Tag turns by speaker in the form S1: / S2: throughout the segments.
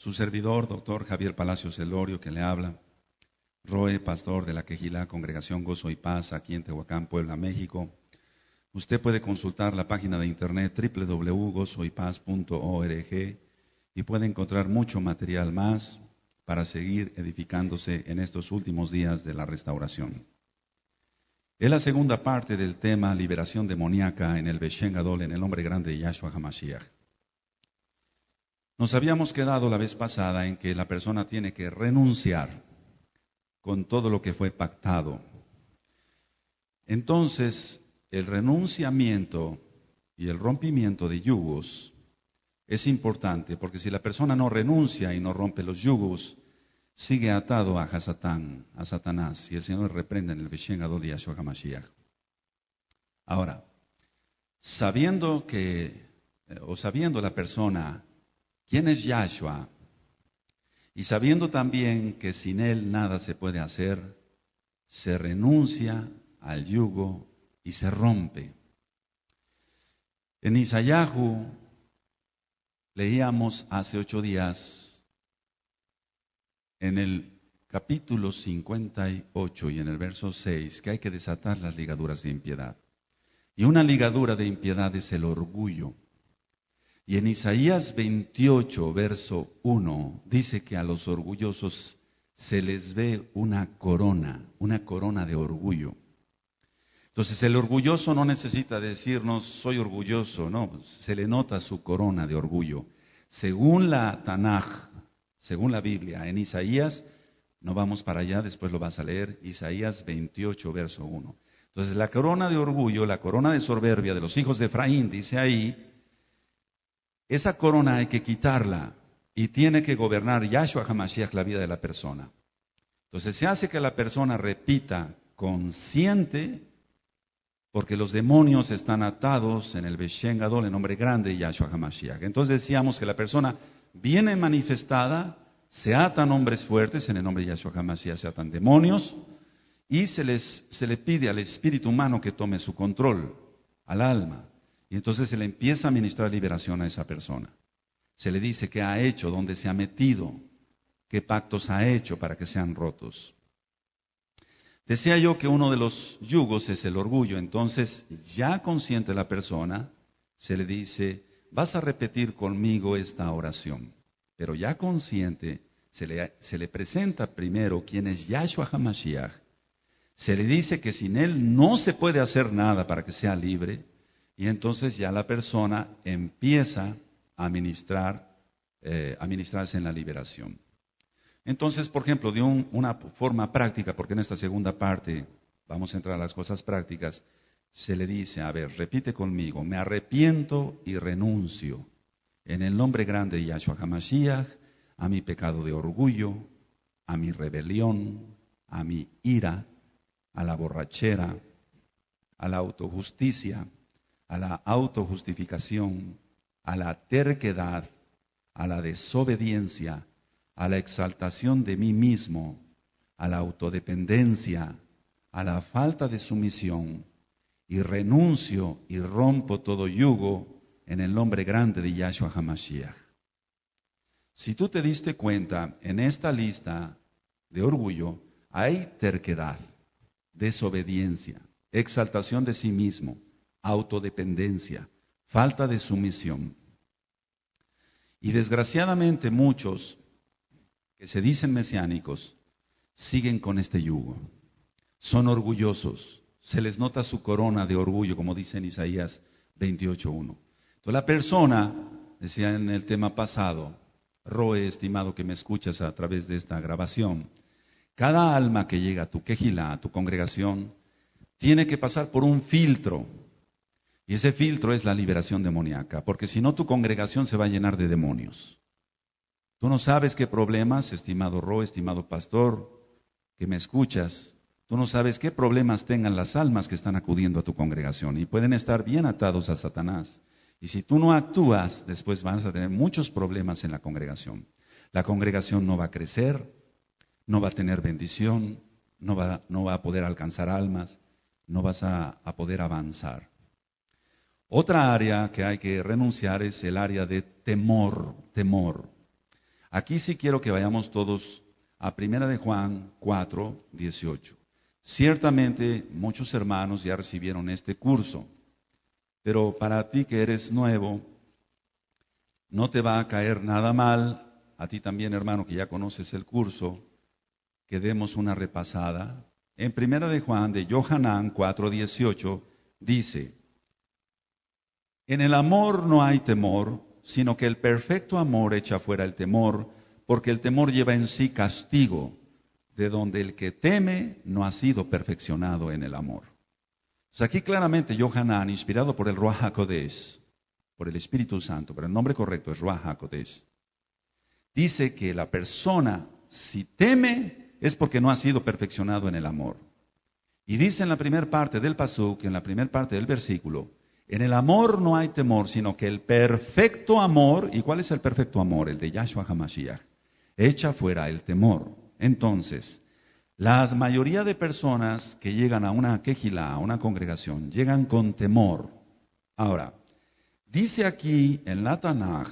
S1: Su servidor, doctor Javier Palacios Elorio, que le habla. Roe, pastor de la Quejilá, Congregación Gozo y Paz, aquí en Tehuacán, Puebla, México. Usted puede consultar la página de internet www.gozoypaz.org y puede encontrar mucho material más para seguir edificándose en estos últimos días de la restauración. Es la segunda parte del tema liberación demoníaca en el Beshen Gadol, en el nombre grande de Yahshua HaMashiach. Nos habíamos quedado la vez pasada en que la persona tiene que renunciar con todo lo que fue pactado. Entonces, el renunciamiento y el rompimiento de yugos es importante, porque si la persona no renuncia y no rompe los yugos, sigue atado a Hasatán, a Satanás, y el Señor reprende en el Beshen Gadol de Yahshua HaMashiach. Ahora, sabiendo la persona quién es Yahshua, y sabiendo también que sin Él nada se puede hacer, se renuncia al yugo y se rompe. En Isayahu leíamos hace 8 días, en el capítulo 58 y en el verso 6, que hay que desatar las ligaduras de impiedad. Y una ligadura de impiedad es el orgullo. Y en Isaías 28, verso 1, dice que a los orgullosos se les ve una corona de orgullo. Entonces el orgulloso no necesita decirnos soy orgulloso, no, se le nota su corona de orgullo. Según la Tanaj, según la Biblia, en Isaías, no vamos para allá, después lo vas a leer, Isaías 28, verso 1. Entonces la corona de orgullo, la corona de soberbia de los hijos de Efraín, dice ahí, esa corona hay que quitarla y tiene que gobernar Yahshua HaMashiach la vida de la persona. Entonces se hace que la persona repita consciente, porque los demonios están atados en el Beshen Gadol, el nombre grande de Yahshua HaMashiach. Entonces decíamos que la persona viene manifestada, se atan hombres fuertes, en el nombre de Yahshua HaMashiach se atan demonios, y se le pide al espíritu humano que tome su control, al alma. Y entonces se le empieza a ministrar liberación a esa persona. Se le dice qué ha hecho, dónde se ha metido, qué pactos ha hecho para que sean rotos. Decía yo que uno de los yugos es el orgullo. Entonces, ya consciente la persona, se le dice, vas a repetir conmigo esta oración. Pero ya consciente, se le presenta primero quién es Yahshua HaMashiach. Se le dice que sin él no se puede hacer nada para que sea libre. Y entonces ya la persona empieza a ministrarse en la liberación. Entonces, por ejemplo, de una forma práctica, porque en esta segunda parte vamos a entrar a las cosas prácticas, se le dice, a ver, repite conmigo, me arrepiento y renuncio en el nombre grande de Yahshua HaMashiach a mi pecado de orgullo, a mi rebelión, a mi ira, a la borrachera, a la autojusticia, a la autojustificación, a la terquedad, a la desobediencia, a la exaltación de mí mismo, a la autodependencia, a la falta de sumisión, y renuncio y rompo todo yugo en el nombre grande de Yahshua HaMashiach. Si tú te diste cuenta, en esta lista de orgullo hay terquedad, desobediencia, exaltación de sí mismo, autodependencia, falta de sumisión. Y desgraciadamente muchos que se dicen mesiánicos siguen con este yugo. Son orgullosos, se les nota su corona de orgullo, como dice en Isaías 28:1. Entonces la persona, decía en el tema pasado, Roe, estimado que me escuchas a través de esta grabación, cada alma que llega a tu quejilá, a tu congregación, tiene que pasar por un filtro. Y ese filtro es la liberación demoníaca, porque si no tu congregación se va a llenar de demonios. Tú no sabes qué problemas, estimado Roe, estimado pastor, que me escuchas, tú no sabes qué problemas tengan las almas que están acudiendo a tu congregación y pueden estar bien atados a Satanás. Y si tú no actúas, después vas a tener muchos problemas en la congregación. La congregación no va a crecer, no va a tener bendición, no va a poder alcanzar almas, no vas a poder avanzar. Otra área que hay que renunciar es el área de temor. Aquí sí quiero que vayamos todos a 1 de Juan 4, 18. Ciertamente muchos hermanos ya recibieron este curso, pero para ti que eres nuevo, no te va a caer nada mal, a ti también hermano que ya conoces el curso, que demos una repasada. En 1 de Juan, de Johanán 4, 18, dice: en el amor no hay temor, sino que el perfecto amor echa fuera el temor, porque el temor lleva en sí castigo, de donde el que teme no ha sido perfeccionado en el amor. Pues aquí claramente Johanán, inspirado por el Ruach HaKodesh, por el Espíritu Santo, pero el nombre correcto es Ruach HaKodesh, dice que la persona, si teme, es porque no ha sido perfeccionado en el amor. Y dice en la primera parte del pasuk, en la primera parte del versículo, en el amor no hay temor, sino que el perfecto amor, ¿y cuál es el perfecto amor? El de Yahshua HaMashiach, echa fuera el temor. Entonces, la mayoría de personas que llegan a una quejilá, a una congregación, llegan con temor. Ahora, dice aquí en la Tanaj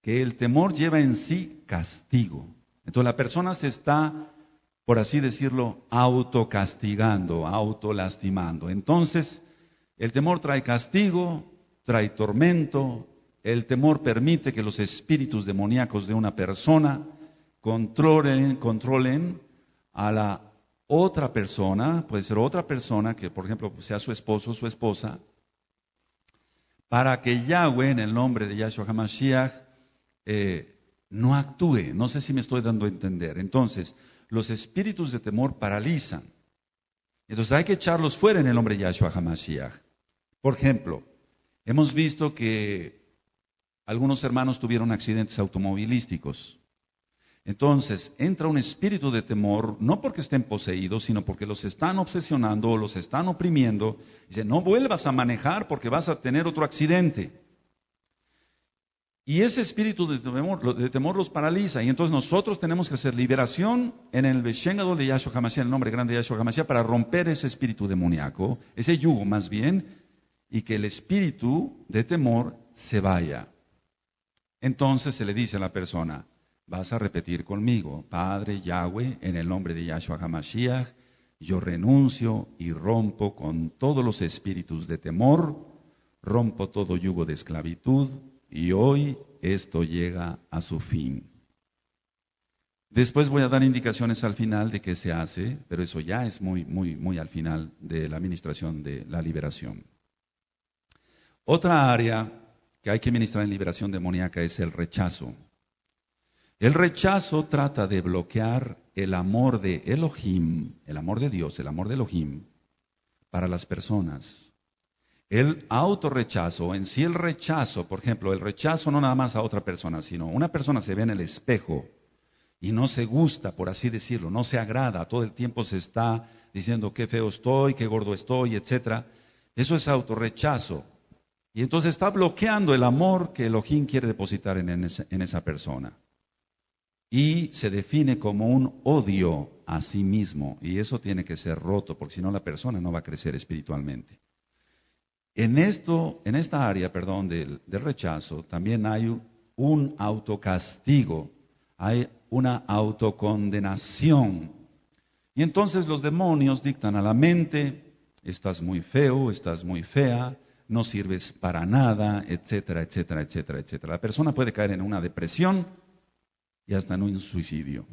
S1: que el temor lleva en sí castigo. Entonces la persona se está, por así decirlo, autocastigando, autolastimando. Entonces, el temor trae castigo, trae tormento. El temor permite que los espíritus demoníacos de una persona controlen a la otra persona, puede ser otra persona que, por ejemplo, sea su esposo o su esposa, para que Yahweh, en el nombre de Yahshua HaMashiach, no actúe. No sé si me estoy dando a entender. Entonces, los espíritus de temor paralizan. Entonces hay que echarlos fuera en el nombre de Yahshua HaMashiach. Por ejemplo, hemos visto que algunos hermanos tuvieron accidentes automovilísticos. Entonces, entra un espíritu de temor, no porque estén poseídos, sino porque los están obsesionando o los están oprimiendo. Dice, no vuelvas a manejar porque vas a tener otro accidente. Y ese espíritu de temor los paraliza. Y entonces nosotros tenemos que hacer liberación en el Beshen Gadol de Yahshua HaMashiach, en el nombre grande de Yahshua HaMashiach, para romper ese espíritu demoníaco, ese yugo más bien, y que el espíritu de temor se vaya. Entonces se le dice a la persona, vas a repetir conmigo, Padre Yahweh, en el nombre de Yahshua HaMashiach, yo renuncio y rompo con todos los espíritus de temor, rompo todo yugo de esclavitud, y hoy esto llega a su fin. Después voy a dar indicaciones al final de qué se hace, pero eso ya es muy al final de la administración de la liberación. Otra área que hay que ministrar en liberación demoníaca es el rechazo. El rechazo trata de bloquear el amor de Elohim, el amor de Dios, el amor de Elohim, para las personas. El autorrechazo, en sí el rechazo, por ejemplo, el rechazo no nada más a otra persona, sino una persona se ve en el espejo y no se gusta, por así decirlo, no se agrada, todo el tiempo se está diciendo qué feo estoy, qué gordo estoy, etcétera. Eso es autorrechazo. Y entonces está bloqueando el amor que Elohim quiere depositar en esa persona. Y se define como un odio a sí mismo. Y eso tiene que ser roto, porque si no la persona no va a crecer espiritualmente. En esta área, del rechazo, también hay un autocastigo, hay una autocondenación. Y entonces los demonios dictan a la mente, estás muy feo, estás muy fea, no sirves para nada, etcétera, etcétera, etcétera, etcétera. La persona puede caer en una depresión y hasta en un suicidio.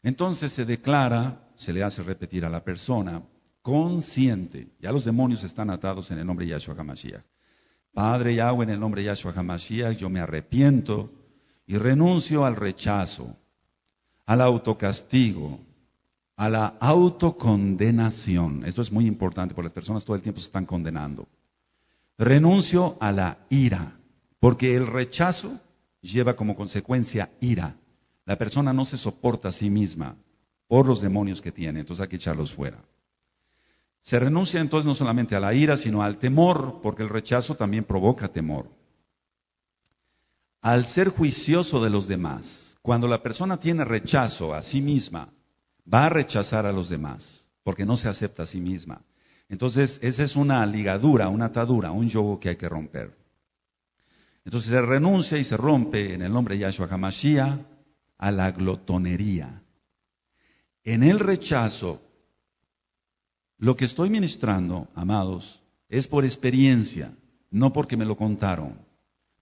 S1: Entonces se declara, se le hace repetir a la persona, consciente, ya los demonios están atados en el nombre de Yahshua HaMashiach. Padre Yahweh, en el nombre de Yahshua HaMashiach, yo me arrepiento y renuncio al rechazo, al autocastigo, a la autocondenación. Esto es muy importante porque las personas todo el tiempo se están condenando. Renuncio a la ira, porque el rechazo lleva como consecuencia ira. La persona no se soporta a sí misma por los demonios que tiene, entonces hay que echarlos fuera. Se renuncia entonces no solamente a la ira, sino al temor, porque el rechazo también provoca temor. Al ser juicioso de los demás, cuando la persona tiene rechazo a sí misma, va a rechazar a los demás, porque no se acepta a sí misma. Entonces, esa es una ligadura, una atadura, un yugo que hay que romper. Entonces se renuncia y se rompe en el nombre de Yahshua HaMashiach, a la glotonería. En el rechazo, lo que estoy ministrando, amados, es por experiencia, no porque me lo contaron.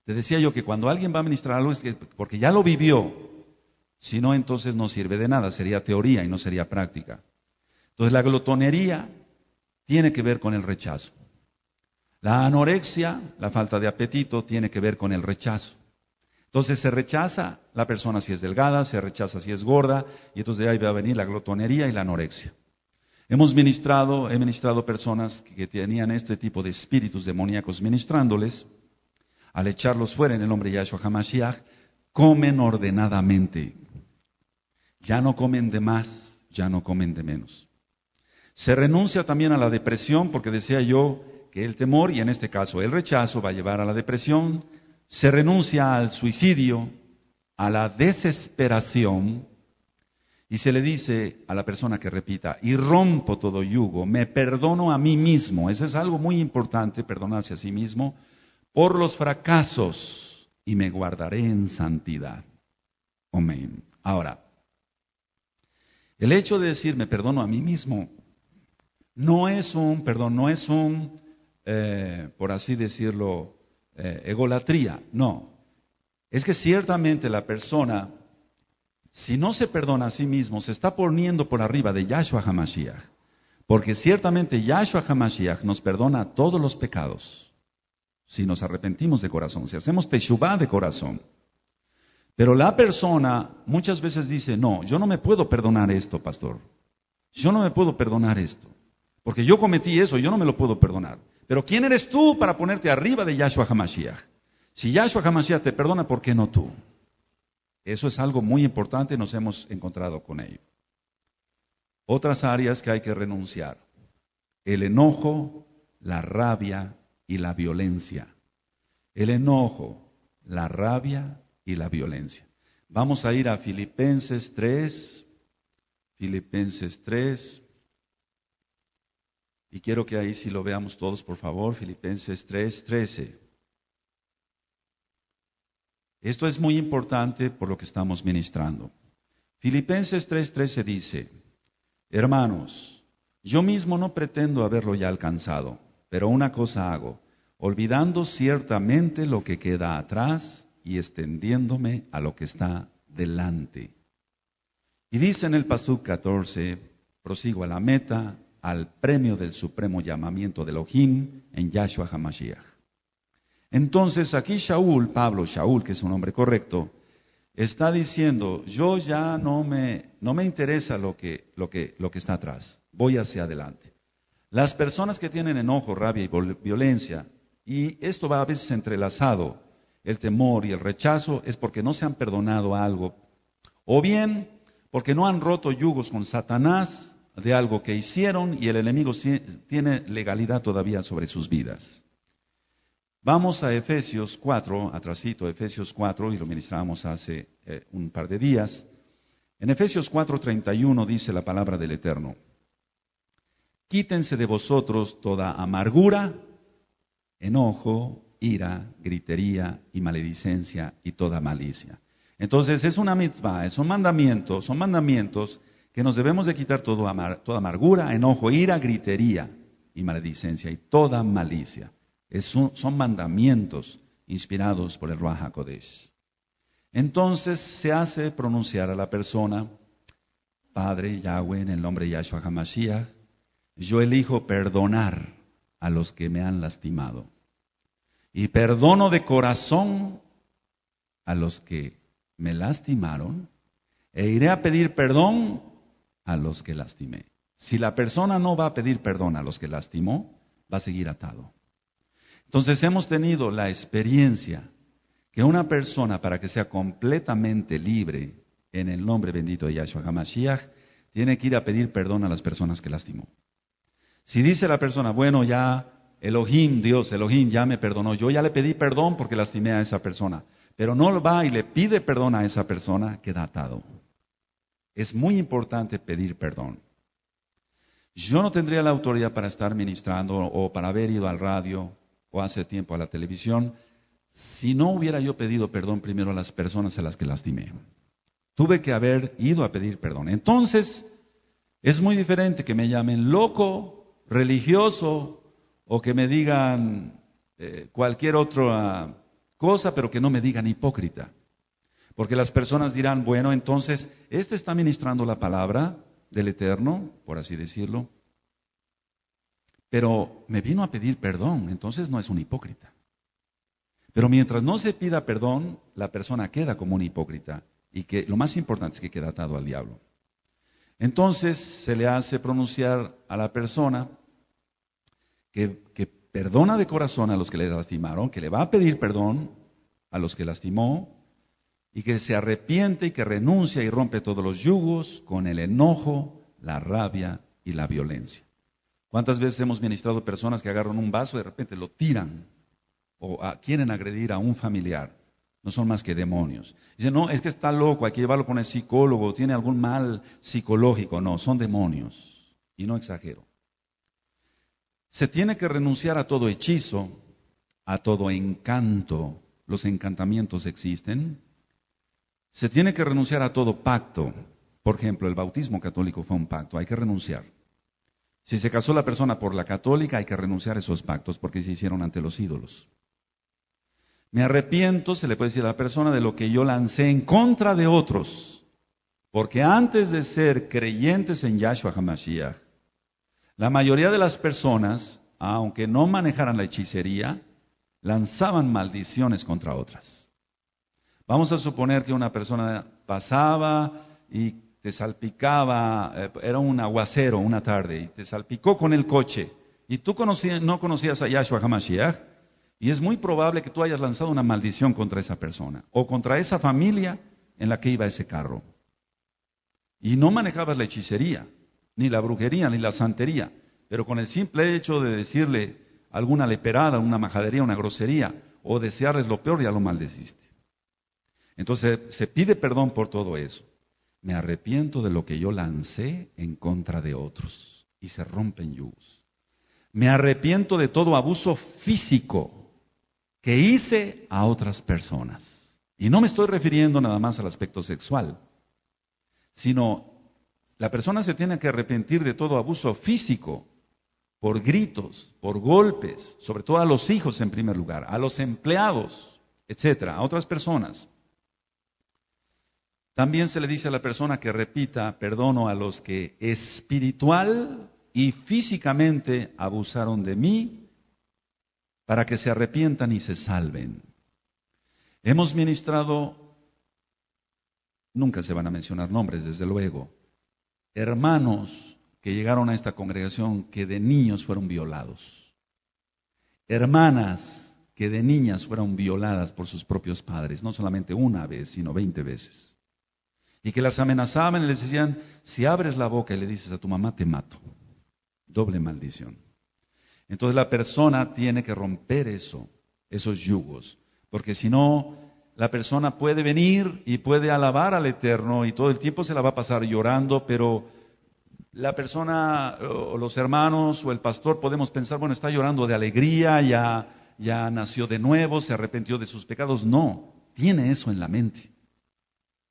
S1: Te decía yo que cuando alguien va a ministrar algo es porque ya lo vivió, si no entonces no sirve de nada, sería teoría y no sería práctica. Entonces la glotonería tiene que ver con el rechazo. La anorexia, la falta de apetito, tiene que ver con el rechazo. Entonces se rechaza la persona si es delgada, se rechaza si es gorda, y entonces de ahí va a venir la glotonería y la anorexia. He ministrado personas que tenían este tipo de espíritus demoníacos ministrándoles. Al echarlos fuera en el nombre de Yahshua HaMashiach, comen ordenadamente. Ya no comen de más, ya no comen de menos. Se renuncia también a la depresión, porque decía yo que el temor, y en este caso el rechazo, va a llevar a la depresión. Se renuncia al suicidio, a la desesperación, y se le dice a la persona que repita, y rompo todo yugo, me perdono a mí mismo. Eso es algo muy importante, perdonarse a sí mismo, por los fracasos, y me guardaré en santidad. Amén. Ahora, el hecho de decir me perdono a mí mismo, no es un, por así decirlo, egolatría, no. Es que ciertamente la persona, si no se perdona a sí mismo, se está poniendo por arriba de Yahshua HaMashiach. Porque ciertamente Yahshua HaMashiach nos perdona todos los pecados, si nos arrepentimos de corazón, si hacemos teshuvá de corazón. Pero la persona muchas veces dice, no, yo no me puedo perdonar esto, pastor. Yo no me puedo perdonar esto. Porque yo cometí eso, yo no me lo puedo perdonar. Pero ¿quién eres tú para ponerte arriba de Yahshua HaMashiach? Si Yahshua HaMashiach te perdona, ¿por qué no tú? Eso es algo muy importante, nos hemos encontrado con ello. Otras áreas que hay que renunciar. El enojo, la rabia y la violencia. El enojo, la rabia y la violencia. Vamos a ir a Filipenses 3. Filipenses 3. Y quiero que ahí sí lo veamos todos, por favor. Filipenses 3:13. Esto es muy importante por lo que estamos ministrando. Filipenses 3:13 dice, hermanos, yo mismo no pretendo haberlo ya alcanzado, pero una cosa hago, olvidando ciertamente lo que queda atrás y extendiéndome a lo que está delante. Y dice en el Pasuk 14, prosigo a la meta, al premio del supremo llamamiento de Elohim en Yahshua HaMashiach. Entonces aquí Pablo Shaul, que es un hombre correcto, está diciendo, yo ya no me interesa lo que está atrás, voy hacia adelante. Las personas que tienen enojo, rabia y violencia, y esto va a veces entrelazado, el temor y el rechazo, es porque no se han perdonado algo, o bien porque no han roto yugos con Satanás de algo que hicieron y el enemigo tiene legalidad todavía sobre sus vidas. Vamos a Efesios 4, atrasito, Efesios 4, y lo ministramos hace un par de días. En Efesios 4:31 dice la palabra del Eterno, quítense de vosotros toda amargura, enojo, ira, gritería y maledicencia y toda malicia. Entonces es una mitzvah, son mandamientos que nos debemos de quitar toda amargura, enojo, ira, gritería y maledicencia y toda malicia. Son mandamientos inspirados por el Ruach HaKodesh. Entonces se hace pronunciar a la persona, Padre Yahweh, en el nombre de Yahshua HaMashiach, yo elijo perdonar a los que me han lastimado. Y perdono de corazón a los que me lastimaron, e iré a pedir perdón a los que lastimé. Si la persona no va a pedir perdón a los que lastimó, va a seguir atado. Entonces hemos tenido la experiencia que una persona, para que sea completamente libre en el nombre bendito de Yahshua HaMashiach, tiene que ir a pedir perdón a las personas que lastimó. Si dice la persona, bueno, ya Elohim, Dios, Elohim ya me perdonó, yo ya le pedí perdón porque lastimé a esa persona, pero no va y le pide perdón a esa persona, queda atado. Es muy importante pedir perdón. Yo no tendría la autoridad para estar ministrando o para haber ido al radio o hace tiempo a la televisión si no hubiera yo pedido perdón primero a las personas a las que lastimé. Tuve que haber ido a pedir perdón. Entonces, es muy diferente que me llamen loco, religioso, o que me digan cualquier otra cosa, pero que no me digan hipócrita. Porque las personas dirán, bueno, entonces, este está ministrando la palabra del Eterno, por así decirlo, pero me vino a pedir perdón, entonces no es un hipócrita. Pero mientras no se pida perdón, la persona queda como un hipócrita, y que lo más importante es que queda atado al diablo. Entonces se le hace pronunciar a la persona que perdona de corazón a los que le lastimaron, que le va a pedir perdón a los que lastimó, y que se arrepiente y que renuncia y rompe todos los yugos con el enojo, la rabia y la violencia. ¿Cuántas veces hemos ministrado personas que agarran un vaso y de repente lo tiran o quieren agredir a un familiar? No son más que demonios. Dicen, no, es que está loco, hay que llevarlo con el psicólogo, tiene algún mal psicológico. No, son demonios. Y no exagero. Se tiene que renunciar a todo hechizo, a todo encanto. Los encantamientos existen. Se tiene que renunciar a todo pacto. Por ejemplo, el bautismo católico fue un pacto, hay que renunciar. Si se casó la persona por la católica, hay que renunciar a esos pactos porque se hicieron ante los ídolos. Me arrepiento, se le puede decir a la persona, de lo que yo lancé en contra de otros. Porque antes de ser creyentes en Yahshua HaMashiach, la mayoría de las personas, aunque no manejaran la hechicería, lanzaban maldiciones contra otras. Vamos a suponer que una persona pasaba y te salpicaba, era un aguacero una tarde, y te salpicó con el coche, y tú no conocías a Yahshua HaMashiach, y es muy probable que tú hayas lanzado una maldición contra esa persona, o contra esa familia en la que iba ese carro. Y no manejabas la hechicería, ni la brujería, ni la santería, pero con el simple hecho de decirle alguna leperada, una majadería, una grosería, o desearles lo peor, ya lo maldeciste. Entonces se pide perdón por todo eso. Me arrepiento de lo que yo lancé en contra de otros. Y se rompen yugos. Me arrepiento de todo abuso físico que hice a otras personas. Y no me estoy refiriendo nada más al aspecto sexual, sino la persona se tiene que arrepentir de todo abuso físico, por gritos, por golpes, sobre todo a los hijos en primer lugar, a los empleados, etcétera, a otras personas. También se le dice a la persona que repita, perdono a los que espiritual y físicamente abusaron de mí, para que se arrepientan y se salven. Hemos ministrado, nunca se van a mencionar nombres, desde luego, hermanos que llegaron a esta congregación que de niños fueron violados. Hermanas que de niñas fueron violadas por sus propios padres, no solamente una vez, sino 20 veces. Y que las amenazaban y les decían, si abres la boca y le dices a tu mamá, te mato. Doble maldición. Entonces la persona tiene que romper esos yugos, porque si no, la persona puede venir y puede alabar al Eterno y todo el tiempo se la va a pasar llorando, pero la persona, o los hermanos, o el pastor podemos pensar, bueno, está llorando de alegría, ya nació de nuevo, se arrepintió de sus pecados. No, tiene eso en la mente.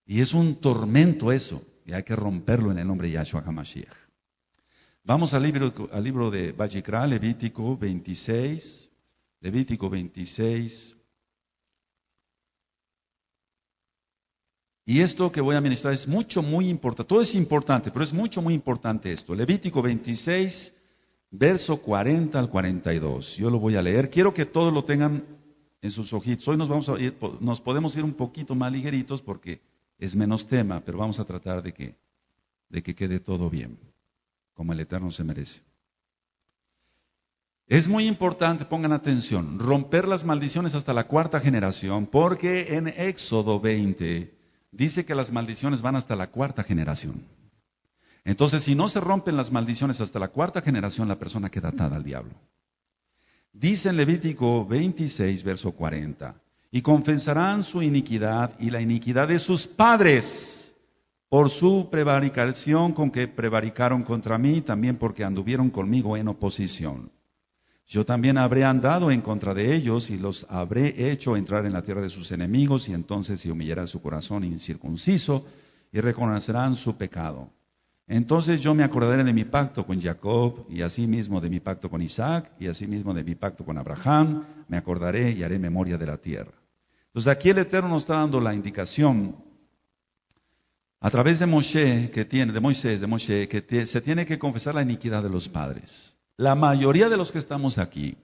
S1: Y es un tormento eso, y hay que romperlo en el nombre de Yahshua HaMashiach. Vamos al libro de Vayikra, Levítico 26. Levítico 26. Y esto que voy a ministrar es muy importante. Todo es importante, pero es muy importante esto. Levítico 26, verso 40 al 42. Yo lo voy a leer. Quiero que todos lo tengan en sus ojitos. Hoy nos podemos ir un poquito más ligeritos porque es menos tema, pero vamos a tratar de que quede todo bien, como el Eterno se merece. Es muy importante, pongan atención, romper las maldiciones hasta la 4ª generación, porque en Éxodo 20 dice que las maldiciones van hasta la 4ª generación. Entonces, si no se rompen las maldiciones hasta la 4ª generación, la persona queda atada al diablo. Dice en Levítico 26, verso 40, y confesarán su iniquidad y la iniquidad de sus padres por su prevaricación con que prevaricaron contra mí, también porque anduvieron conmigo en oposición. Yo también habré andado en contra de ellos y los habré hecho entrar en la tierra de sus enemigos, y entonces se humillará su corazón incircunciso y reconocerán su pecado. Entonces yo me acordaré de mi pacto con Jacob, y asimismo de mi pacto con Isaac, y asimismo de mi pacto con Abraham, me acordaré y haré memoria de la tierra. Entonces aquí el Eterno nos está dando la indicación, a través de Moisés, que se tiene que confesar la iniquidad de los padres. La mayoría de los que estamos aquí,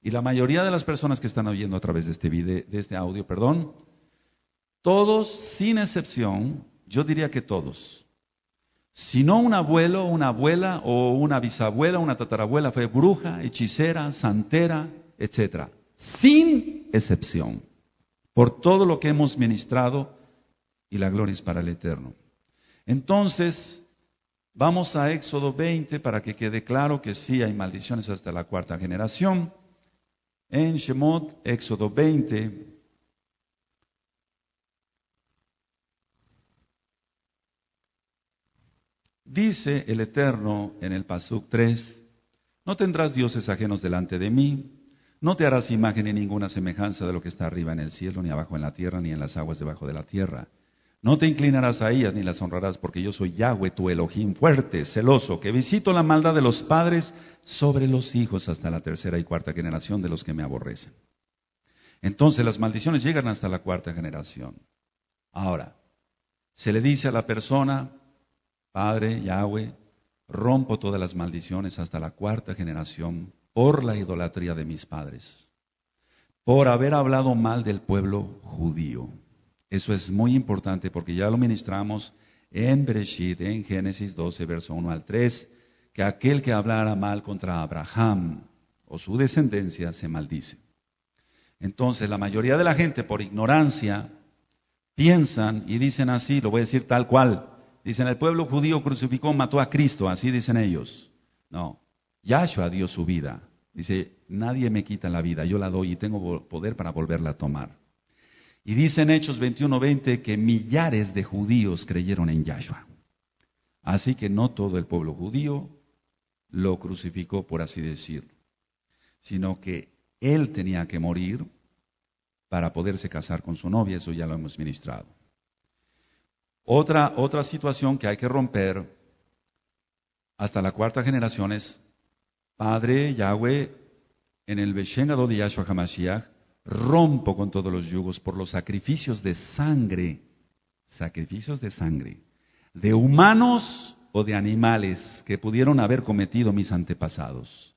S1: y la mayoría de las personas que están oyendo a través de este audio, todos, sin excepción, yo diría que todos, si no un abuelo, una abuela o una bisabuela, una tatarabuela fue bruja, hechicera, santera, etcétera, sin excepción, por todo lo que hemos ministrado, y la gloria es para el Eterno. Entonces, vamos a Éxodo 20 para que quede claro que sí hay maldiciones hasta la cuarta generación. En Shemot, Éxodo 20, dice el Eterno en el Pasuk 3, no tendrás dioses ajenos delante de mí, no te harás imagen ni ninguna semejanza de lo que está arriba en el cielo, ni abajo en la tierra, ni en las aguas debajo de la tierra. No te inclinarás a ellas ni las honrarás, porque yo soy Yahweh, tu Elohim, fuerte, celoso, que visito la maldad de los padres sobre los hijos hasta la tercera y cuarta generación de los que me aborrecen. Entonces las maldiciones llegan hasta la cuarta generación. Ahora, se le dice a la persona, Padre, Yahweh, rompo todas las maldiciones hasta la cuarta generación por la idolatría de mis padres, por haber hablado mal del pueblo judío. Eso es muy importante porque ya lo ministramos en Bereshit, en Génesis 12, verso 1 al 3, que aquel que hablara mal contra Abraham o su descendencia se maldice. Entonces la mayoría de la gente por ignorancia piensan y dicen así, lo voy a decir tal cual, dicen el pueblo judío crucificó, mató a Cristo, así dicen ellos. No, Yahshua dio su vida. Dice, nadie me quita la vida, yo la doy y tengo poder para volverla a tomar. Y dice en Hechos 21:20 que millares de judíos creyeron en Yahshua. Así que no todo el pueblo judío lo crucificó, por así decirlo, sino que él tenía que morir para poderse casar con su novia, eso ya lo hemos ministrado. Otra situación que hay que romper hasta la cuarta generación es, Padre Yahweh, en el Beshengado de Yahshua HaMashiach, rompo con todos los yugos por los sacrificios de sangre, de humanos o de animales que pudieron haber cometido mis antepasados.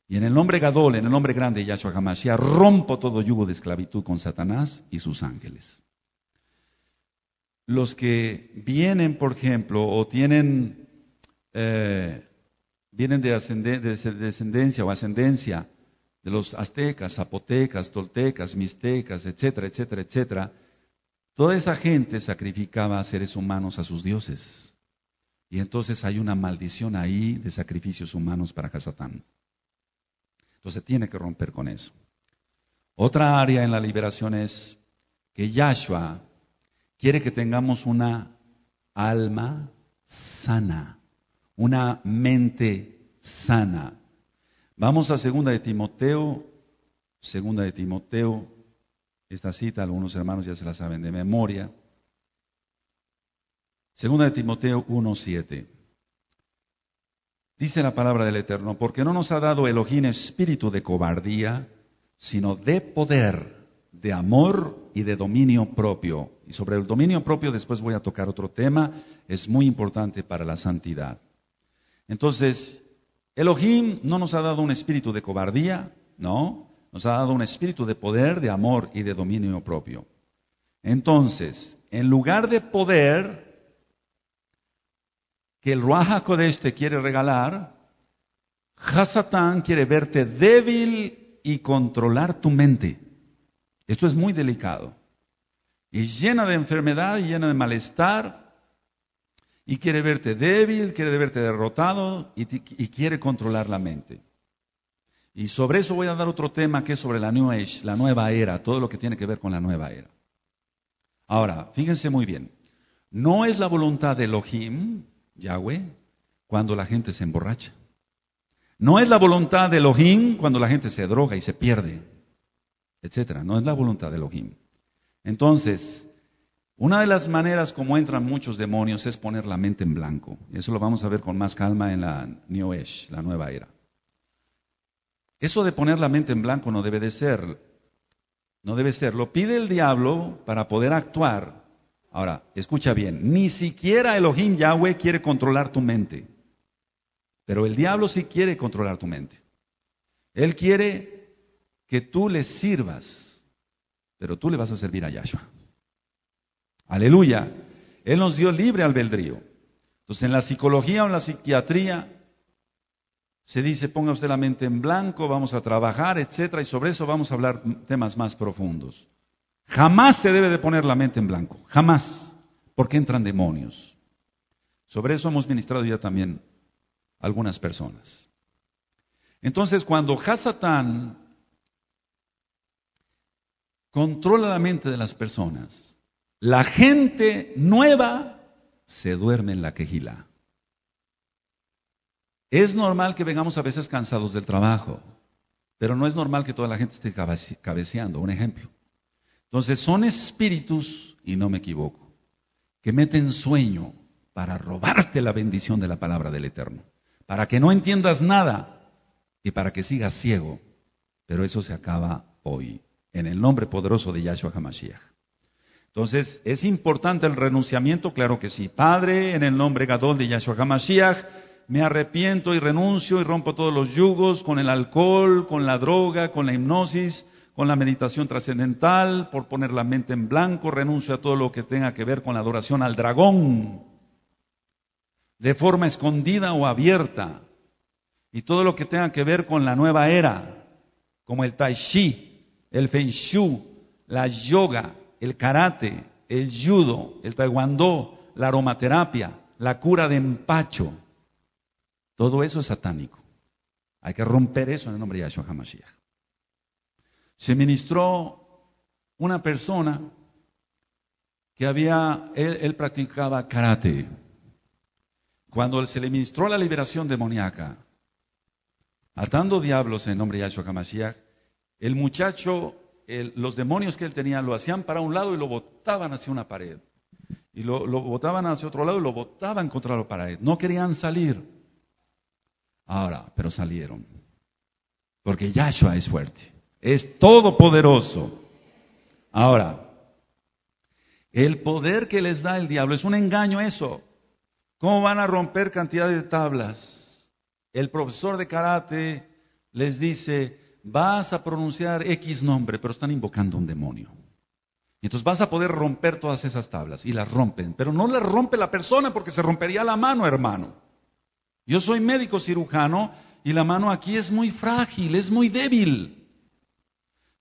S1: Y en el nombre Gadol, en el nombre grande de Yahshua HaMashiach, rompo todo yugo de esclavitud con Satanás y sus ángeles. Los que vienen, por ejemplo, o vienen de descendencia o ascendencia de los aztecas, zapotecas, toltecas, mixtecas, etcétera, etcétera, etcétera, toda esa gente sacrificaba a seres humanos a sus dioses. Y entonces hay una maldición ahí de sacrificios humanos para Hasatán. Entonces tiene que romper con eso. Otra área en la liberación es que Yahshua quiere que tengamos una alma sana, una mente sana. Vamos a 2 de Timoteo, esta cita algunos hermanos ya se la saben de memoria. 2 de Timoteo 1:7. Dice la palabra del Eterno, porque no nos ha dado Elohim espíritu de cobardía, sino de poder, de amor y de dominio propio. Y sobre el dominio propio después voy a tocar otro tema, es muy importante para la santidad. Entonces, Elohim no nos ha dado un espíritu de cobardía, no, nos ha dado un espíritu de poder, de amor y de dominio propio. Entonces, en lugar de poder que el Ruach HaKodesh te quiere regalar, Hasatán quiere verte débil y controlar tu mente. Esto es muy delicado. Y llena de enfermedad y llena de malestar. Y quiere verte débil, quiere verte derrotado y quiere controlar la mente. Y sobre eso voy a dar otro tema que es sobre la New Age, la nueva era, todo lo que tiene que ver con la nueva era. Ahora, fíjense muy bien. No es la voluntad de Elohim, Yahweh, cuando la gente se emborracha. No es la voluntad de Elohim cuando la gente se droga y se pierde, etcétera. No es la voluntad de Elohim. Entonces, Una de las maneras como entran muchos demonios es poner la mente en blanco. Eso lo vamos a ver con más calma en la New Age, la nueva era. Eso de poner la mente en blanco no debe de ser. No debe ser. Lo pide el diablo para poder actuar. Ahora, escucha bien. Ni siquiera Elohim Yahweh quiere controlar tu mente. Pero el diablo sí quiere controlar tu mente. Él quiere que tú le sirvas. Pero tú le vas a servir a Yahshua. Aleluya. Él nos dio libre albedrío. Entonces, en la psicología o en la psiquiatría se dice, ponga usted la mente en blanco, vamos a trabajar, etcétera, y sobre eso vamos a hablar temas más profundos. Jamás se debe de poner la mente en blanco, jamás, porque entran demonios. Sobre eso hemos ministrado ya también algunas personas. Entonces, cuando Hasatán controla la mente de las personas, la gente nueva se duerme en la quejilá. Es normal que vengamos a veces cansados del trabajo, pero no es normal que toda la gente esté cabeceando. Un ejemplo. Entonces son espíritus, y no me equivoco, que meten sueño para robarte la bendición de la palabra del Eterno, para que no entiendas nada y para que sigas ciego. Pero eso se acaba hoy, en el nombre poderoso de Yahshua HaMashiach. Entonces, ¿es importante el renunciamiento? Claro que sí. Padre, en el nombre Gadol de Yahshua HaMashiach, me arrepiento y renuncio y rompo todos los yugos con el alcohol, con la droga, con la hipnosis, con la meditación trascendental, por poner la mente en blanco, renuncio a todo lo que tenga que ver con la adoración al dragón, de forma escondida o abierta, y todo lo que tenga que ver con la nueva era, como el tai chi, el feng shui, la yoga, el karate, el judo, el taekwondo, la aromaterapia, la cura de empacho. Todo eso es satánico. Hay que romper eso en el nombre de Yahshua HaMashiach. Se ministró una persona que él practicaba karate. Cuando se le ministró la liberación demoníaca, atando diablos en el nombre de Yahshua HaMashiach, el muchacho, los demonios que él tenía lo hacían para un lado y lo botaban hacia una pared. Y lo botaban hacia otro lado y lo botaban contra la pared. No querían salir. Ahora, pero salieron. Porque Yahshua es fuerte. Es todopoderoso. Ahora, el poder que les da el diablo es un engaño eso. ¿Cómo van a romper cantidad de tablas? El profesor de karate les dice, vas a pronunciar X nombre, pero están invocando un demonio. Entonces vas a poder romper todas esas tablas. Y las rompen. Pero no las rompe la persona porque se rompería la mano, hermano. Yo soy médico cirujano y la mano aquí es muy frágil, es muy débil.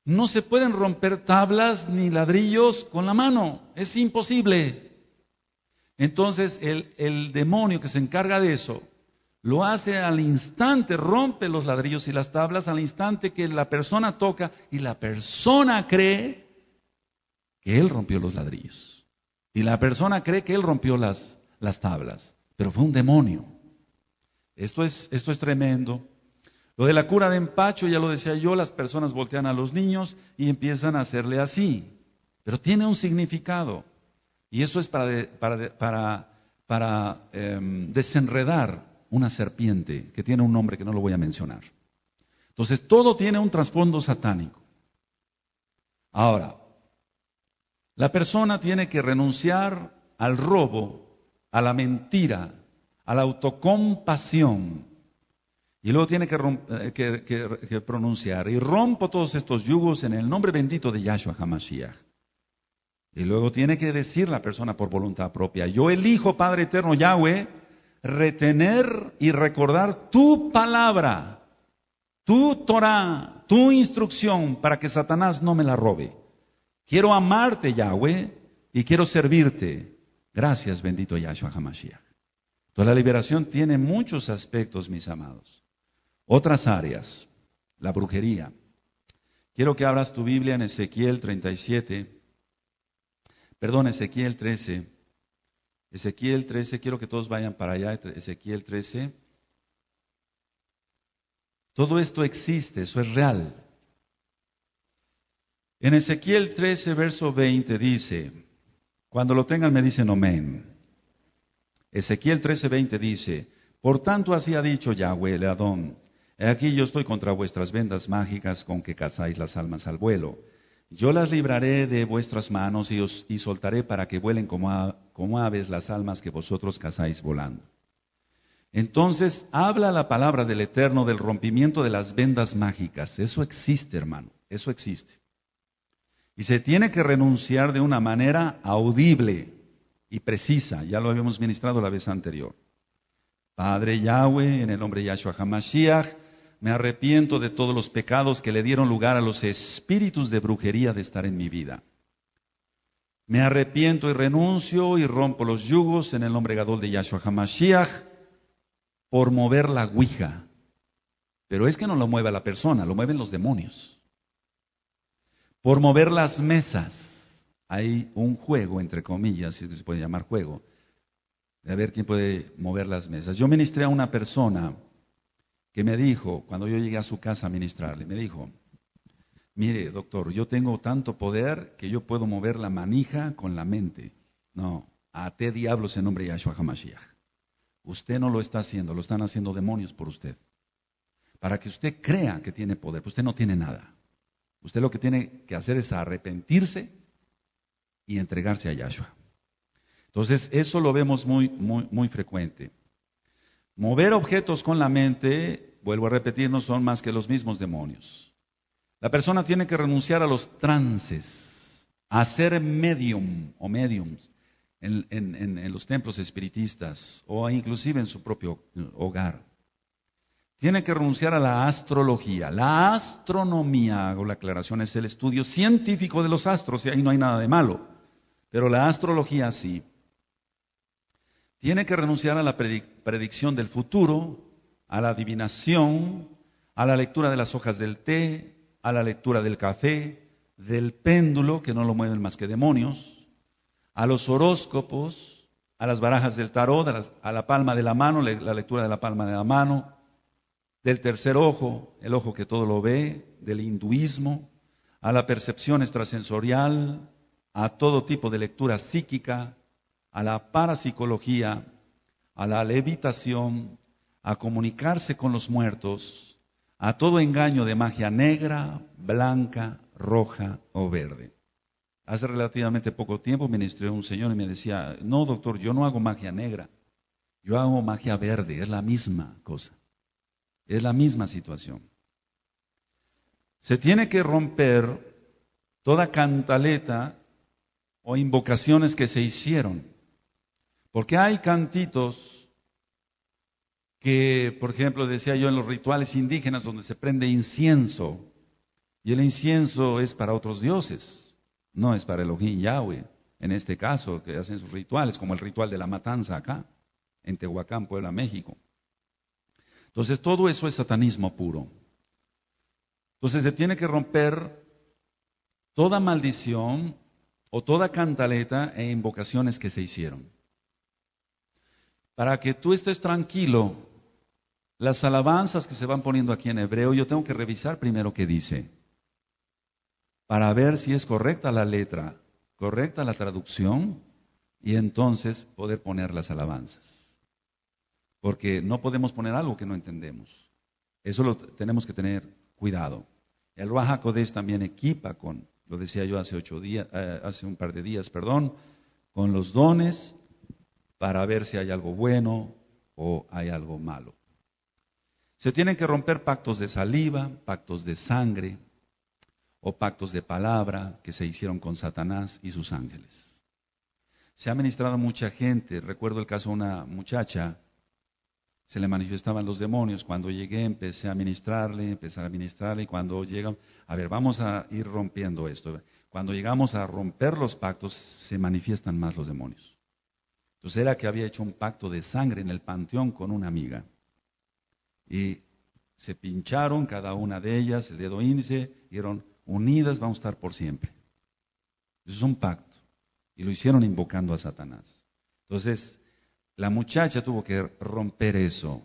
S1: No se pueden romper tablas ni ladrillos con la mano. Es imposible. Entonces el demonio que se encarga de eso, lo hace al instante, rompe los ladrillos y las tablas al instante que la persona toca y la persona cree que él rompió los ladrillos. Y la persona cree que él rompió las tablas, pero fue un demonio. Esto es tremendo. Lo de la cura de empacho, ya lo decía yo, las personas voltean a los niños y empiezan a hacerle así. Pero tiene un significado. Y eso es para desenredar una serpiente que tiene un nombre que no lo voy a mencionar. Entonces, todo tiene un trasfondo satánico. Ahora, la persona tiene que renunciar al robo, a la mentira, a la autocompasión. Y luego tiene que pronunciar, y rompo todos estos yugos en el nombre bendito de Yahshua HaMashiach. Y luego tiene que decir la persona por voluntad propia, yo elijo, Padre Eterno Yahweh, retener y recordar tu palabra, tu Torah, tu instrucción, para que Satanás no me la robe. Quiero amarte, Yahweh, y quiero servirte. Gracias, bendito Yahshua HaMashiach. Entonces la liberación tiene muchos aspectos, mis amados. Otras áreas, la brujería. Quiero que abras tu Biblia en Ezequiel 13. Ezequiel 13, quiero que todos vayan para allá, Ezequiel 13. Todo esto existe, eso es real. En Ezequiel 13, verso 20 dice, Cuando lo tengan me dicen amén. Ezequiel 13:20 dice, por tanto así ha dicho Yahweh el Adón, he aquí yo estoy contra vuestras vendas mágicas con que cazáis las almas al vuelo. Yo las libraré de vuestras manos y soltaré para que vuelen como aves las almas que vosotros cazáis volando. Entonces habla la palabra del Eterno del rompimiento de las vendas mágicas. Eso existe, hermano, eso existe. Y se tiene que renunciar de una manera audible y precisa. Ya lo habíamos ministrado la vez anterior. Padre Yahweh, en el nombre de Yahshua HaMashiach, me arrepiento de todos los pecados que le dieron lugar a los espíritus de brujería de estar en mi vida. Me arrepiento y renuncio y rompo los yugos en el nombre gadol de Yahshua HaMashiach por mover la ouija. Pero es que no lo mueve la persona, lo mueven los demonios. Por mover las mesas. Hay un juego, entre comillas, si se puede llamar juego, de ver quién puede mover las mesas. Yo ministré a una persona que me dijo, cuando yo llegué a su casa a ministrarle, me dijo, mire, doctor, yo tengo tanto poder que yo puedo mover la manija con la mente. No, até diablos en nombre de Yahshua HaMashiach. Usted no lo está haciendo, lo están haciendo demonios por usted. Para que usted crea que tiene poder, pues usted no tiene nada. Usted lo que tiene que hacer es arrepentirse y entregarse a Yahshua. Entonces, eso lo vemos muy frecuente. Mover objetos con la mente, vuelvo a repetir, no son más que los mismos demonios. La persona tiene que renunciar a los trances, a ser medium o mediums en los templos espiritistas o inclusive en su propio hogar. Tiene que renunciar a la astrología. La astronomía, hago la aclaración, es el estudio científico de los astros y ahí no hay nada de malo. Pero la astrología sí. Tiene que renunciar a la predicción del futuro, a la adivinación, a la lectura de las hojas del té, a la lectura del café, del péndulo, que no lo mueven más que demonios, a los horóscopos, a las barajas del tarot, a la palma de la mano, la lectura de la palma de la mano, del tercer ojo, el ojo que todo lo ve, del hinduismo, a la percepción extrasensorial, a todo tipo de lectura psíquica, a la parapsicología, a la levitación, a comunicarse con los muertos, a todo engaño de magia negra, blanca, roja o verde. Hace relativamente poco tiempo ministré a un señor y me decía, no doctor, yo no hago magia negra, yo hago magia verde, es la misma cosa, es la misma situación. Se tiene que romper toda cantaleta o invocaciones que se hicieron. Porque hay cantitos que, por ejemplo, decía yo en los rituales indígenas donde se prende incienso, y el incienso es para otros dioses, no es para Elohim Yahweh, en este caso, que hacen sus rituales, como el ritual de la matanza acá, en Tehuacán, Puebla, México. Entonces, todo eso es satanismo puro. Entonces, se tiene que romper toda maldición o toda cantaleta e invocaciones que se hicieron. Para que tú estés tranquilo, las alabanzas que se van poniendo aquí en hebreo, yo tengo que revisar primero qué dice, para ver si es correcta la letra, correcta la traducción, y entonces poder poner las alabanzas. Porque no podemos poner algo que no entendemos. Eso lo tenemos que tener cuidado. El Ruach HaKodesh también equipa con, lo decía yo hace un par de días, con los dones, para ver si hay algo bueno o hay algo malo. Se tienen que romper pactos de saliva, pactos de sangre o pactos de palabra que se hicieron con Satanás y sus ángeles. Se ha ministrado a mucha gente. Recuerdo el caso de una muchacha, se le manifestaban los demonios. Cuando llegué empecé a ministrarle y cuando llegan, a ver, vamos a ir rompiendo esto. Cuando llegamos a romper los pactos, se manifiestan más los demonios. Entonces era que había hecho un pacto de sangre en el panteón con una amiga. Y se pincharon cada una de ellas, el dedo índice, dijeron, unidas vamos a estar por siempre. Eso es un pacto. Y lo hicieron invocando a Satanás. Entonces, la muchacha tuvo que romper eso.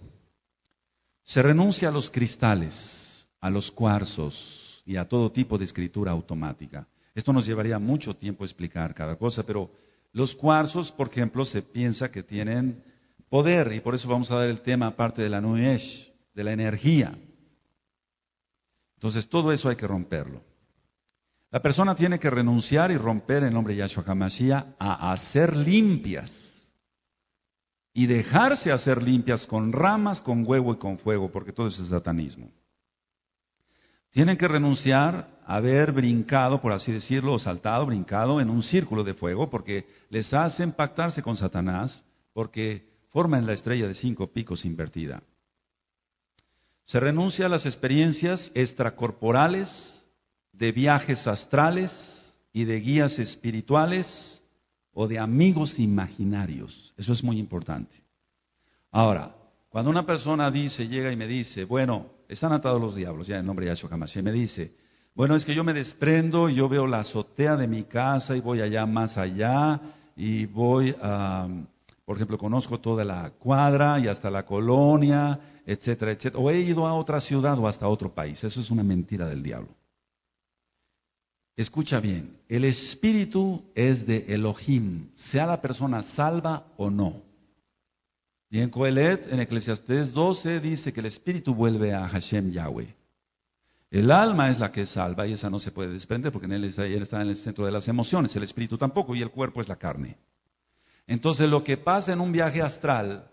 S1: Se renuncia a los cristales, a los cuarzos y a todo tipo de escritura automática. Esto nos llevaría mucho tiempo explicar cada cosa, pero Los cuarzos, por ejemplo, se piensa que tienen poder, y por eso vamos a dar el tema aparte de la Nuesh, de la energía. Entonces, todo eso hay que romperlo. La persona tiene que renunciar y romper en nombre de Yahshua HaMashiach a hacer limpias. Y dejarse hacer limpias con ramas, con huevo y con fuego, porque todo eso es satanismo. Tienen que renunciar a haber brincado, por así decirlo, o saltado, brincado en un círculo de fuego, porque les hacen pactarse con Satanás, porque forman la estrella de 5 picos invertida. Se renuncia a las experiencias extracorporales, de viajes astrales y de guías espirituales, o de amigos imaginarios. Eso es muy importante. Ahora, cuando una persona llega y me dice, bueno, están atados los diablos, ya en nombre de Yahshua HaMashiach, y me dice, bueno, es que yo me desprendo y yo veo la azotea de mi casa y voy allá más allá y voy a, por ejemplo, conozco toda la cuadra y hasta la colonia, etcétera, etcétera. O he ido a otra ciudad o hasta otro país. Eso es una mentira del diablo. Escucha bien, el espíritu es de Elohim, sea la persona salva o no. Y en Coelet, en Eclesiastés 12, dice que el espíritu vuelve a Hashem Yahweh. El alma es la que es salva y esa no se puede desprender porque él está en el centro de las emociones, el espíritu tampoco y el cuerpo es la carne. Entonces lo que pasa en un viaje astral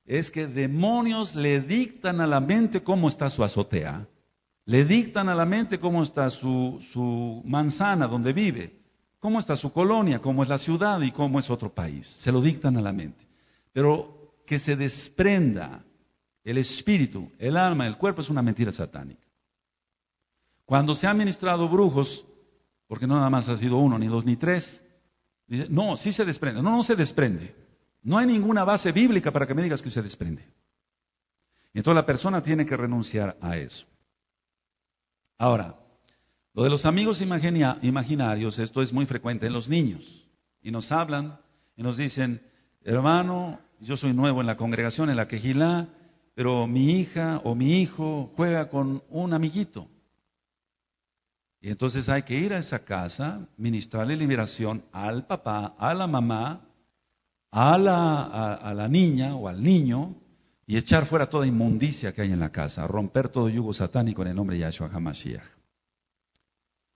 S1: es que demonios le dictan a la mente cómo está su azotea. Le dictan a la mente cómo está su manzana donde vive, cómo está su colonia, cómo es la ciudad y cómo es otro país. Se lo dictan a la mente. Pero que se desprenda el espíritu, el alma, el cuerpo es una mentira satánica. Cuando se han ministrado brujos, porque no nada más ha sido 1, ni 2, ni 3, dice, no, sí se desprende. No, no se desprende. No hay ninguna base bíblica para que me digas que se desprende. Entonces la persona tiene que renunciar a eso. Ahora, lo de los amigos imaginarios, esto es muy frecuente en los niños. Y nos hablan y nos dicen, hermano, yo soy nuevo en la congregación, en la quejilá, pero mi hija o mi hijo juega con un amiguito. Y entonces hay que ir a esa casa, ministrarle liberación al papá, a la mamá, a la niña o al niño, y echar fuera toda inmundicia que hay en la casa, romper todo yugo satánico en el nombre de Yahshua HaMashiach.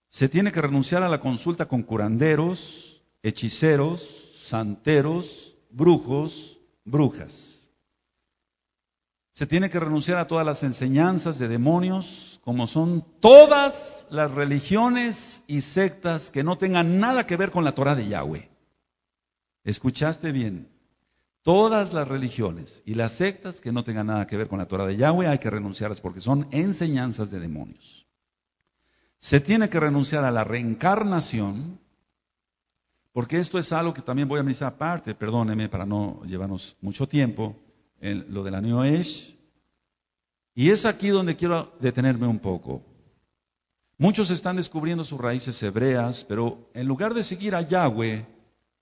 S1: Se tiene que renunciar a la consulta con curanderos, hechiceros, santeros, brujos, brujas. Se tiene que renunciar a todas las enseñanzas de demonios, como son todas las religiones y sectas que no tengan nada que ver con la Torah de Yahweh. ¿Escuchaste bien? Todas las religiones y las sectas que no tengan nada que ver con la Torah de Yahweh hay que renunciarlas porque son enseñanzas de demonios. Se tiene que renunciar a la reencarnación, porque esto es algo que también voy a ministrar aparte, perdóneme para no llevarnos mucho tiempo, en lo de la New Age. Y es aquí donde quiero detenerme un poco. Muchos están descubriendo sus raíces hebreas, pero en lugar de seguir a Yahweh,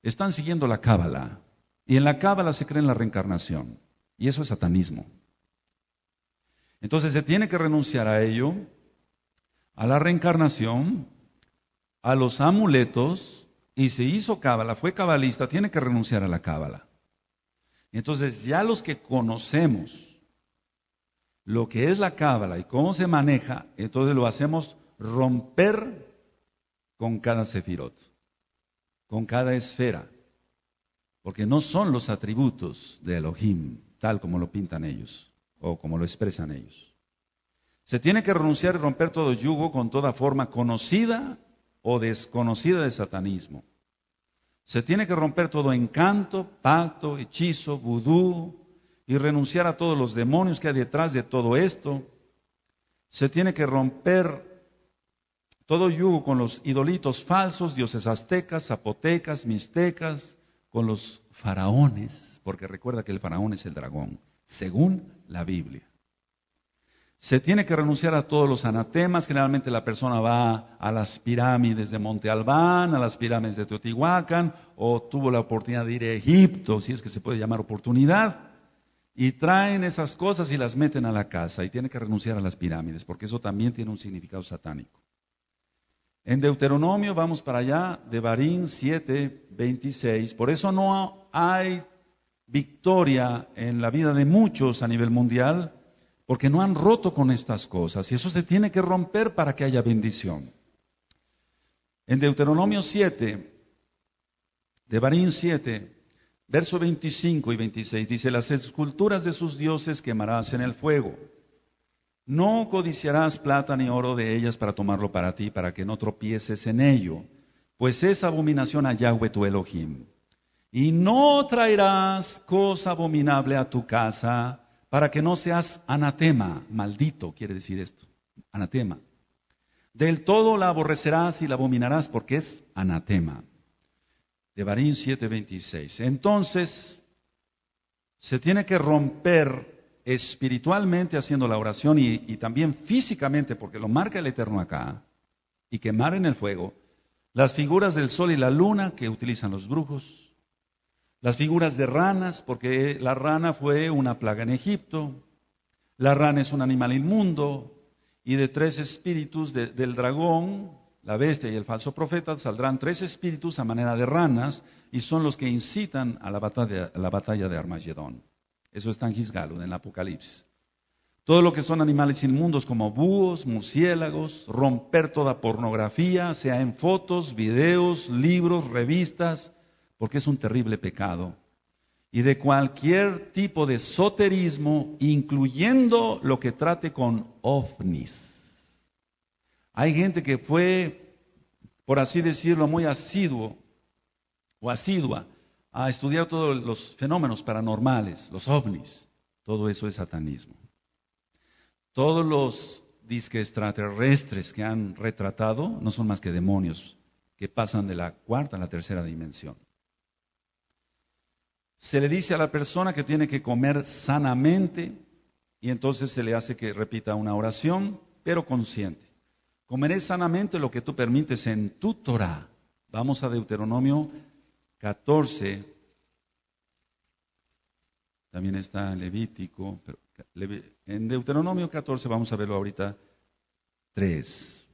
S1: están siguiendo la Cábala. Y en la Cábala se cree en la reencarnación. Y eso es satanismo. Entonces se tiene que renunciar a ello, a la reencarnación, a los amuletos, y se hizo Cábala, fue cabalista, tiene que renunciar a la Cábala. Entonces ya los que conocemos lo que es la Cábala y cómo se maneja, entonces lo hacemos romper con cada sefirot, con cada esfera. Porque no son los atributos de Elohim, tal como lo pintan ellos, o como lo expresan ellos. Se tiene que renunciar y romper todo yugo con toda forma conocida o desconocida de satanismo. Se tiene que romper todo encanto, pacto, hechizo, vudú, y renunciar a todos los demonios que hay detrás de todo esto. Se tiene que romper todo yugo con los idolitos falsos, dioses aztecas, zapotecas, mixtecas, con los faraones, porque recuerda que el faraón es el dragón, según la Biblia. Se tiene que renunciar a todos los anatemas. Generalmente la persona va a las pirámides de Monte Albán, a las pirámides de Teotihuacán, o tuvo la oportunidad de ir a Egipto, si es que se puede llamar oportunidad, y traen esas cosas y las meten a la casa, y tiene que renunciar a las pirámides, porque eso también tiene un significado satánico. En Deuteronomio, vamos para allá, Devarim 7:26. Por eso no hay victoria en la vida de muchos a nivel mundial, porque no han roto con estas cosas. Y eso se tiene que romper para que haya bendición. En Deuteronomio 7, Devarim 7, verso 25 y 26, dice: las esculturas de sus dioses quemarás en el fuego. No codiciarás plata ni oro de ellas para tomarlo para ti, para que no tropieces en ello, pues es abominación a Yahweh tu Elohim. Y no traerás cosa abominable a tu casa, para que no seas anatema, maldito quiere decir esto, anatema. Del todo la aborrecerás y la abominarás, porque es anatema. Devarim 7:26. Entonces, se tiene que romper espiritualmente haciendo la oración y también físicamente, porque lo marca el Eterno acá, y quemar en el fuego las figuras del sol y la luna que utilizan los brujos, las figuras de ranas, porque la rana fue una plaga en Egipto, la rana es un animal inmundo, y de tres espíritus del dragón, la bestia y el falso profeta, saldrán tres espíritus a manera de ranas, y son los que incitan a la batalla de Armagedón. Eso está en Gisgalud, en el Apocalipsis. Todo lo que son animales inmundos como búhos, murciélagos, romper toda pornografía, sea en fotos, videos, libros, revistas, porque es un terrible pecado. Y de cualquier tipo de esoterismo, incluyendo lo que trate con ovnis. Hay gente que fue, por así decirlo, muy asiduo o asidua a estudiar todos los fenómenos paranormales, los ovnis. Todo eso es satanismo. Todos los disque extraterrestres que han retratado no son más que demonios que pasan de la cuarta a la tercera dimensión. Se le dice a la persona que tiene que comer sanamente y entonces se le hace que repita una oración, pero consciente. Comeré sanamente lo que tú permites en tu Torah. Vamos a Deuteronomio 14, también está en Levítico, pero en Deuteronomio 14 vamos a verlo ahorita, 3.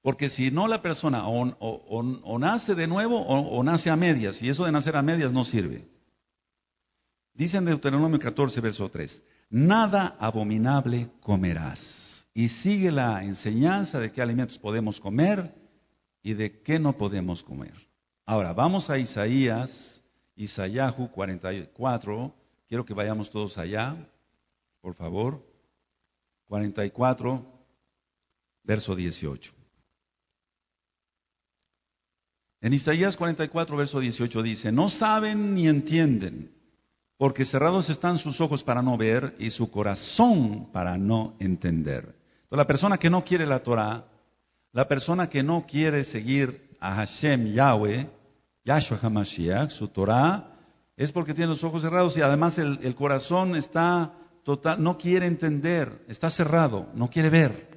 S1: Porque si no la persona o nace de nuevo o nace a medias, y eso de nacer a medias no sirve. Dice en Deuteronomio 14, verso 3, nada abominable comerás. Y sigue la enseñanza de qué alimentos podemos comer y de qué no podemos comer. Ahora, vamos a Isaíahu 44, quiero que vayamos todos allá, por favor, 44, verso 18. En Isaías 44, verso 18 dice, no saben ni entienden, porque cerrados están sus ojos para no ver y su corazón para no entender. Entonces, la persona que no quiere la Torah, la persona que no quiere seguir a Hashem Yahweh, Yahshua HaMashiach, su Torah, es porque tiene los ojos cerrados y además el corazón está total, no quiere entender, está cerrado, no quiere ver,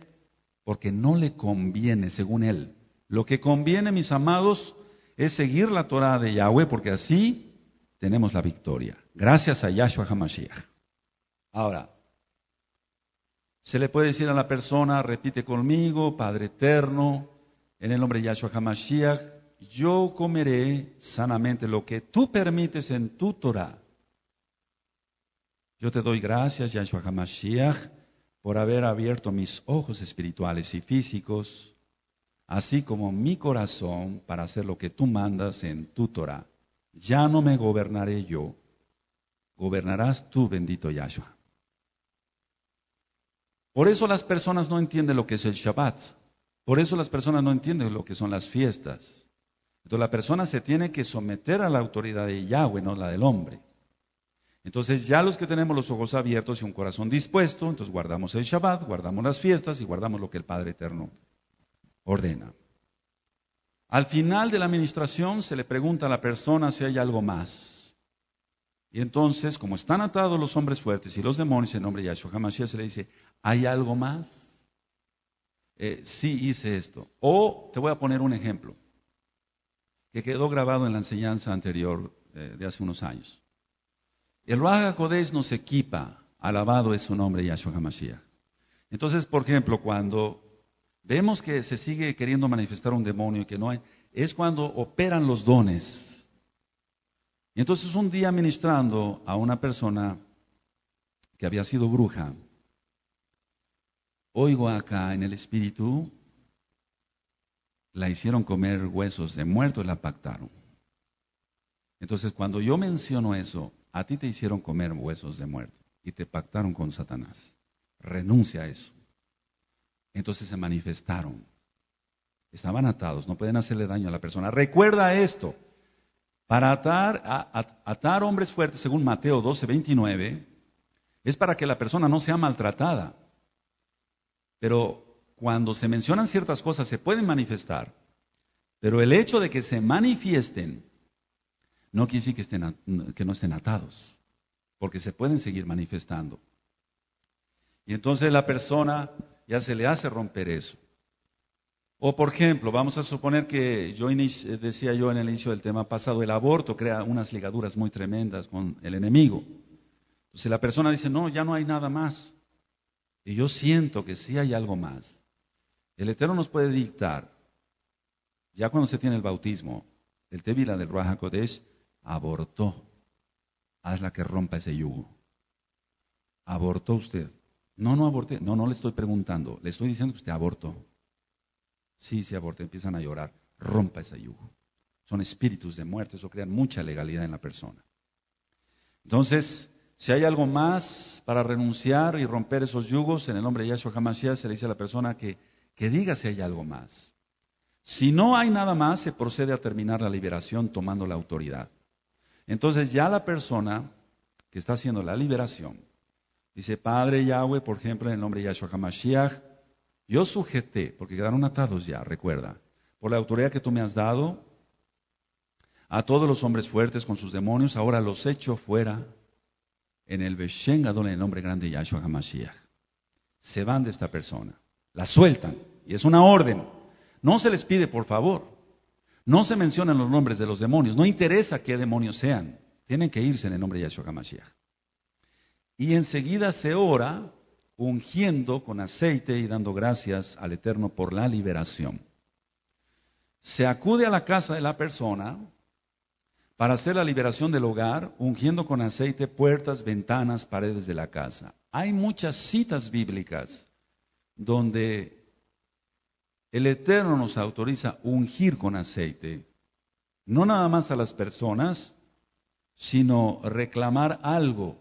S1: porque no le conviene según él. Lo que conviene, mis amados, es seguir la Torah de Yahweh, porque así tenemos la victoria, gracias a Yahshua HaMashiach. Ahora, se le puede decir a la persona, repite conmigo, Padre Eterno, en el nombre de Yahshua HaMashiach, yo comeré sanamente lo que tú permites en tu Torah. Yo te doy gracias, Yahshua HaMashiach, por haber abierto mis ojos espirituales y físicos, así como mi corazón, para hacer lo que tú mandas en tu Torah. Ya no me gobernaré yo, gobernarás tú, bendito Yahshua. Por eso las personas no entienden lo que es el Shabbat. Por eso las personas no entienden lo que son las fiestas. Entonces la persona se tiene que someter a la autoridad de Yahweh, no la del hombre. Entonces ya los que tenemos los ojos abiertos y un corazón dispuesto, entonces guardamos el Shabbat, guardamos las fiestas y guardamos lo que el Padre Eterno ordena. Al final de la administración se le pregunta a la persona si hay algo más. Y entonces, como están atados los hombres fuertes y los demonios en nombre de Yahshua HaMashiach, se le dice, ¿hay algo más? Sí hice esto. O te voy a poner un ejemplo que quedó grabado en la enseñanza anterior de hace unos años. El Ruach HaKodesh nos equipa, alabado es su nombre Yahshua HaMashiach. Entonces, por ejemplo, cuando vemos que se sigue queriendo manifestar un demonio y que no hay, es cuando operan los dones. Y entonces un día ministrando a una persona que había sido bruja, oigo acá en el espíritu, la hicieron comer huesos de muerto y la pactaron. Entonces cuando yo menciono eso, a ti te hicieron comer huesos de muerto y te pactaron con Satanás. Renuncia a eso. Entonces se manifestaron. Estaban atados, no pueden hacerle daño a la persona. Recuerda esto. Para atar hombres fuertes, según Mateo 12:29, es para que la persona no sea maltratada. Pero cuando se mencionan ciertas cosas se pueden manifestar. Pero el hecho de que se manifiesten no quiere decir que no estén atados, porque se pueden seguir manifestando. Y entonces la persona ya se le hace romper eso. O por ejemplo, vamos a suponer que decía yo en el inicio del tema pasado, el aborto crea unas ligaduras muy tremendas con el enemigo. Entonces la persona dice, no, ya no hay nada más. Y yo siento que sí hay algo más. El Eterno nos puede dictar, ya cuando se tiene el bautismo, el Tevila del Ruach HaKodesh abortó. Hazla que rompa ese yugo. ¿Abortó usted? No, no aborté. No, no le estoy preguntando. Le estoy diciendo que usted abortó. Sí, sí aborté. Empiezan a llorar. Rompa ese yugo. Son espíritus de muerte. Eso crea mucha legalidad en la persona. Entonces, si hay algo más para renunciar y romper esos yugos, en el nombre de Yahshua HaMashiach se le dice a la persona que diga si hay algo más. Si no hay nada más, se procede a terminar la liberación tomando la autoridad. Entonces ya la persona que está haciendo la liberación dice, Padre Yahweh, por ejemplo, en el nombre de Yahshua HaMashiach, yo sujeté, porque quedaron atados ya, recuerda, por la autoridad que tú me has dado, a todos los hombres fuertes con sus demonios, ahora los echo fuera en el Beshen Gadol, en el nombre grande de Yahshua HaMashiach. Se van de esta persona, la sueltan, y es una orden. No se les pide, por favor. No se mencionan los nombres de los demonios. No interesa qué demonios sean. Tienen que irse en el nombre de Yahshua HaMashiach. Y enseguida se ora ungiendo con aceite y dando gracias al Eterno por la liberación. Se acude a la casa de la persona para hacer la liberación del hogar, ungiendo con aceite puertas, ventanas, paredes de la casa. Hay muchas citas bíblicas donde el Eterno nos autoriza ungir con aceite, no nada más a las personas, sino reclamar algo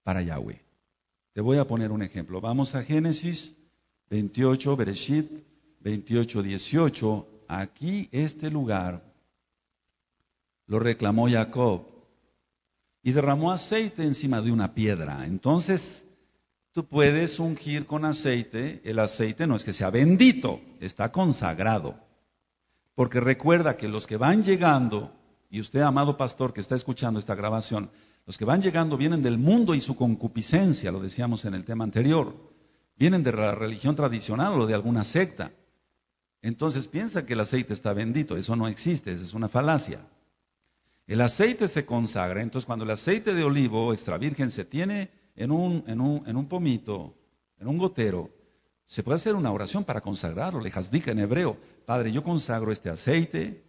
S1: para Yahweh. Te voy a poner un ejemplo. Vamos a Génesis 28, Bereshit 28, 18. Aquí este lugar lo reclamó Jacob y derramó aceite encima de una piedra. Entonces, tú puedes ungir con aceite. El aceite no es que sea bendito, está consagrado. Porque recuerda que los que van llegando, y usted, amado pastor que está escuchando esta grabación, los que van llegando vienen del mundo y su concupiscencia, lo decíamos en el tema anterior. Vienen de la religión tradicional o de alguna secta. Entonces piensa que el aceite está bendito. Eso no existe, esa es una falacia. El aceite se consagra. Entonces cuando el aceite de olivo extra virgen se tiene en un pomito, en un gotero, se puede hacer una oración para consagrarlo. Lejazdika en hebreo. Padre, yo consagro este aceite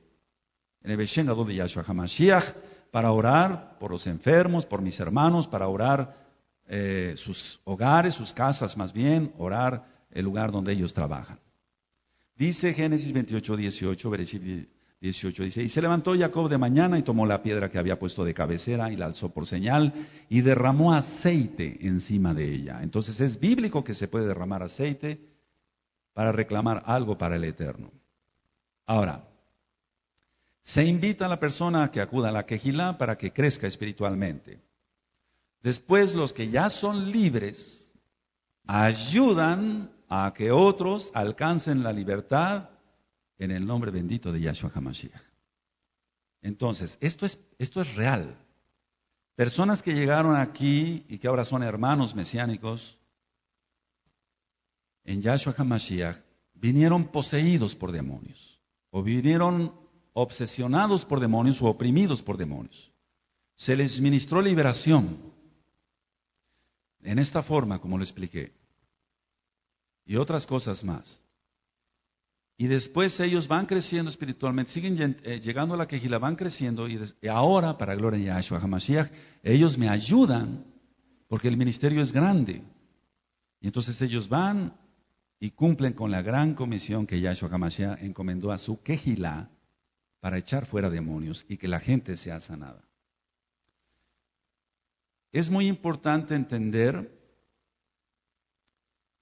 S1: en el Beshen Gadol de Yahshua HaMashiach para orar por los enfermos, por mis hermanos, para orar sus hogares, sus casas más bien, orar el lugar donde ellos trabajan. Dice Génesis 28, 18, versículo 18, dice, y se levantó Jacob de mañana y tomó la piedra que había puesto de cabecera y la alzó por señal y derramó aceite encima de ella. Entonces es bíblico que se puede derramar aceite para reclamar algo para el Eterno. Ahora, se invita a la persona a que acuda a la quejilá para que crezca espiritualmente. Después los que ya son libres ayudan a que otros alcancen la libertad en el nombre bendito de Yahshua HaMashiach. Entonces, esto es real. Personas que llegaron aquí y que ahora son hermanos mesiánicos en Yahshua HaMashiach vinieron poseídos por demonios o vinieron obsesionados por demonios o oprimidos por demonios. Se les ministró liberación en esta forma, como lo expliqué, y otras cosas más. Y después ellos van creciendo espiritualmente, siguen llegando a la Kehilá, van creciendo y ahora, para gloria de Yahshua HaMashiach, ellos me ayudan porque el ministerio es grande. Y entonces ellos van y cumplen con la gran comisión que Yahshua HaMashiach encomendó a su Kehilá para echar fuera demonios y que la gente sea sanada. Es muy importante entender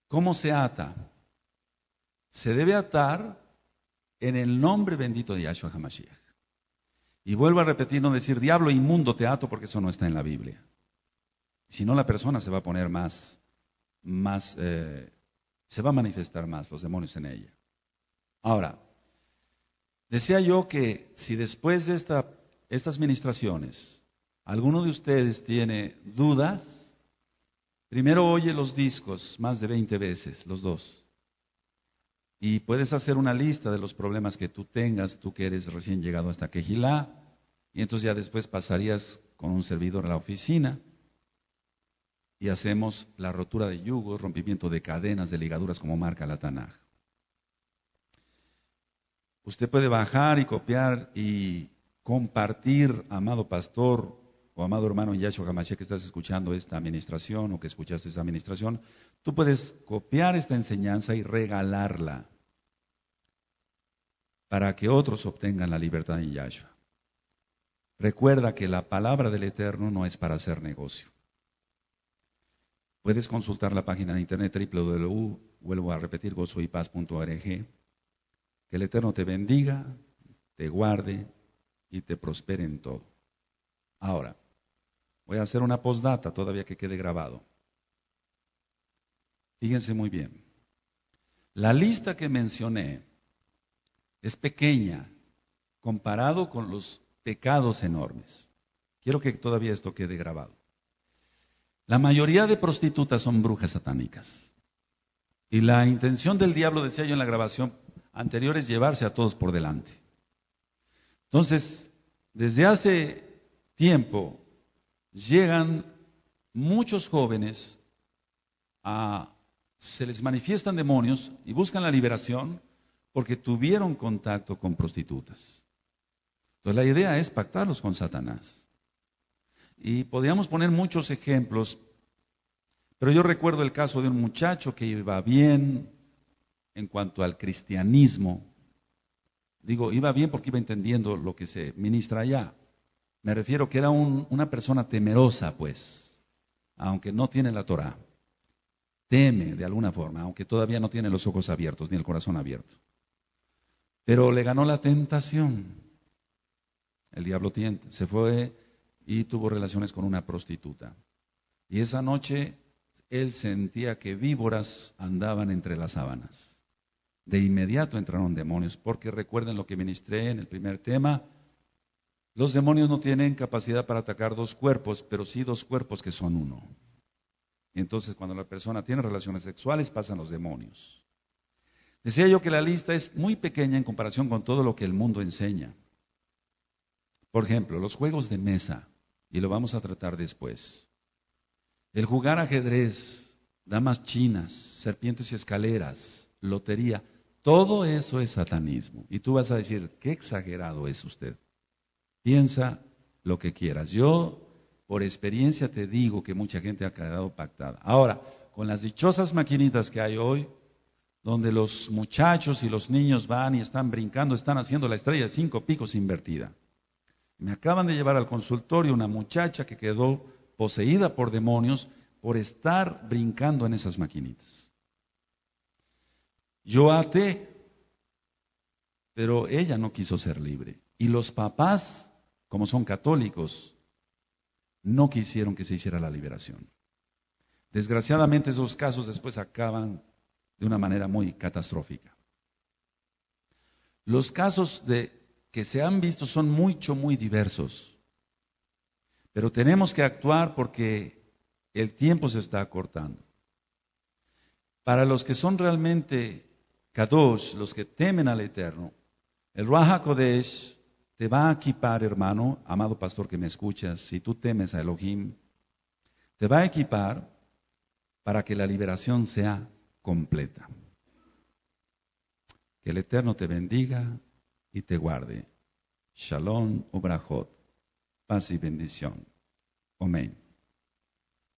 S1: cómo se ata. Se debe atar en el nombre bendito de Yahshua HaMashiach. Y vuelvo a repetir, no decir diablo inmundo te ato, porque eso no está en la Biblia. Si no, la persona se va a poner se va a manifestar más los demonios en ella. Ahora, decía yo que si después de estas ministraciones alguno de ustedes tiene dudas, primero oye los discos más de 20 veces, los dos. Y puedes hacer una lista de los problemas que tú tengas, tú que eres recién llegado hasta Kehilá, y entonces ya después pasarías con un servidor a la oficina y hacemos la rotura de yugos, rompimiento de cadenas, de ligaduras, como marca la Tanaj. Usted puede bajar y copiar y compartir, amado pastor o amado hermano en Yahshua HaMashiach que estás escuchando esta administración o que escuchaste esta administración. Tú puedes copiar esta enseñanza y regalarla para que otros obtengan la libertad en Yahshua. Recuerda que la palabra del Eterno no es para hacer negocio. Puedes consultar la página de internet vuelvo a repetir, gozoypaz.org. Que el Eterno te bendiga, te guarde y te prospere en todo. Ahora, voy a hacer una postdata todavía que quede grabado. Fíjense muy bien. La lista que mencioné es pequeña comparado con los pecados enormes. Quiero que todavía esto quede grabado. La mayoría de prostitutas son brujas satánicas. Y la intención del diablo, decía yo en la grabación anterior, es llevarse a todos por delante. Entonces, desde hace tiempo llegan muchos jóvenes se les manifiestan demonios y buscan la liberación porque tuvieron contacto con prostitutas. Entonces la idea es pactarlos con Satanás. Y podríamos poner muchos ejemplos, pero yo recuerdo el caso de un muchacho que iba bien en cuanto al cristianismo. Digo, iba bien porque iba entendiendo lo que se ministra allá. Me refiero que era una persona temerosa, pues, aunque no tiene la Torah. Teme de alguna forma, aunque todavía no tiene los ojos abiertos ni el corazón abierto. Pero le ganó la tentación. El diablo tienta. Se fue y tuvo relaciones con una prostituta. Y esa noche él sentía que víboras andaban entre las sábanas. De inmediato entraron demonios, porque recuerden lo que ministré en el primer tema. Los demonios no tienen capacidad para atacar dos cuerpos, pero sí dos cuerpos que son uno. Y entonces cuando la persona tiene relaciones sexuales pasan los demonios. Decía yo que la lista es muy pequeña en comparación con todo lo que el mundo enseña. Por ejemplo, los juegos de mesa, y lo vamos a tratar después. El jugar ajedrez, damas chinas, serpientes y escaleras, lotería, todo eso es satanismo. Y tú vas a decir, qué exagerado es usted. Piensa lo que quieras. Yo, por experiencia, te digo que mucha gente ha quedado pactada. Ahora, con las dichosas maquinitas que hay hoy, donde los muchachos y los niños van y están brincando, están haciendo la estrella de 5 picos invertida. Me acaban de llevar al consultorio una muchacha que quedó poseída por demonios por estar brincando en esas maquinitas. Yo até, pero ella no quiso ser libre. Y los papás, como son católicos, no quisieron que se hiciera la liberación. Desgraciadamente esos casos después acaban de una manera muy catastrófica. Los casos que se han visto son muy diversos. Pero tenemos que actuar porque el tiempo se está acortando. Para los que son realmente Kadosh, los que temen al Eterno, el Ruach HaKodesh te va a equipar, hermano, amado pastor que me escuchas, si tú temes a Elohim, te va a equipar para que la liberación sea completa. Que el Eterno te bendiga y te guarde. Shalom Ubrajot. Paz y bendición. Amén.